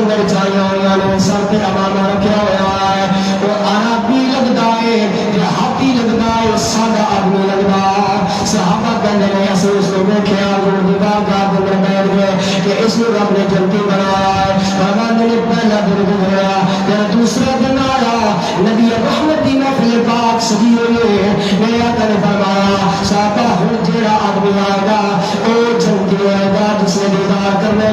اندر چاہیے ہوئے نے سر پہ امانہ رکھا ہوا ہے وہ عربی لگتا ہے دیہاتی لگتا ہے سادہ آدمی لگتا صحابہ کہنے نے ایسے اس کو دیکھے اور دیوار کا دن بیٹھ گئے کہ اس کو رب نے جنتی بنایا ہے فرمان نے پہلا دن گزرا پھر دوسرا دن آیا نبی رحمت دی محفل پاک سجی ہوئی میرے آقا نے فرمایا صحابہ ہن جیڑا آدمی آئے گا او جنتی ہوئے گا جس نے دیدار کرنے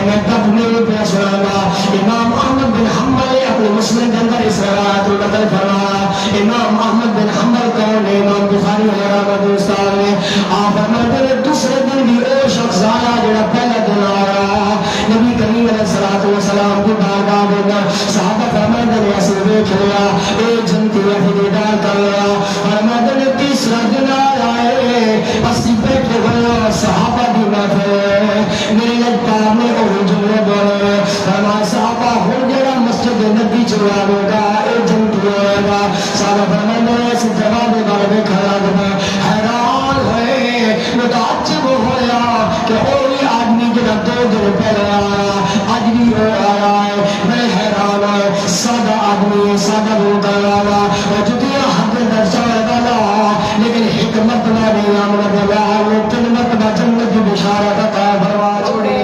میں تب میرے پہ سنانا امام احمد بن حنبل اپنے مسلم کے اندر اس روایت کو نقل فرمایا امام احمد بن حنبل کون ہے امام بخاری رحمۃ اللہ نے آپ فرماتے ہیں دوسرے دن بھی وہ شخص آیا جڑا پہلا دن آیا نبی کریم علیہ الصلوۃ والسلام کی بارگاہ میں صحابہ فرماتے ہیں ایسے دیکھ لیا اے جنتی ہے دیدار کر لیا فرماتے ہیں تیسرا دن آیا ہے بس بیٹھے ہوئے صحابہ کی محفل میرے لگتا میں اور جملے بولے فرمایا صحابہ ہو جڑا مسجد نبی چلا ہوگا اے جنتی ہوئے گا صحابہ فرماتے ہیں ایسے جواب بارے میں کھڑا دے حیران ہوئے متعجب ہویا کہ وہی آدمی جڑا 2 دن پہلے آیا آج بھی ہو آیا ہے میں حیران ہے سادہ آدمی سادہ لوگ آیا اور جتنا حد درجہ والا لیکن حکمت والی آمد والا لیکن مرتبہ جنت کی بشارت عطا فرما چھوڑی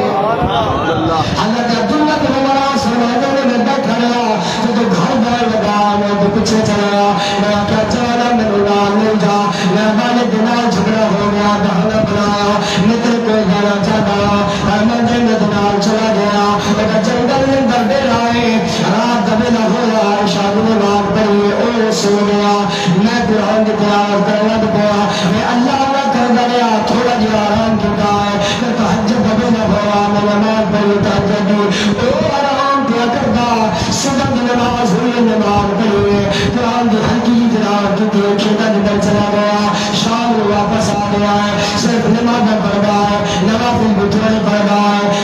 حضرت عبداللہ بن عمر سرمایہ میں بیٹھا رہا تو گھر گئے لگا میں تو پیچھے چلا میں کیا چلا میں نہیں جا میں والد نال جھگڑا ہو گیا بہانا بنایا میں تیرے کو جانا چاہتا میں جنت نال چلا گیا اور جنگل میں بردے رائے رات دبیلا ہوا عائشہ نے نماز پڑھی اور سو گیا میں قرآن کی تلاوت کرنے لگ پیا میں اللہ نہ کرتا رہا تھوڑا جہا آرام کیا ہے میں تہجد دبیلا ہوا میں نماز پڑھی تہجد دی او آرام کیا کرتا صبح کی نماز ہوئی نماز پڑھی قرآن کی ہلکی تلاوت کی تھی کھیتا جدھر چلا گیا شام واپس آ گیا ہے صرف نماز پڑھ رہا ہے نوافل بتوڑے پڑھ رہا ہے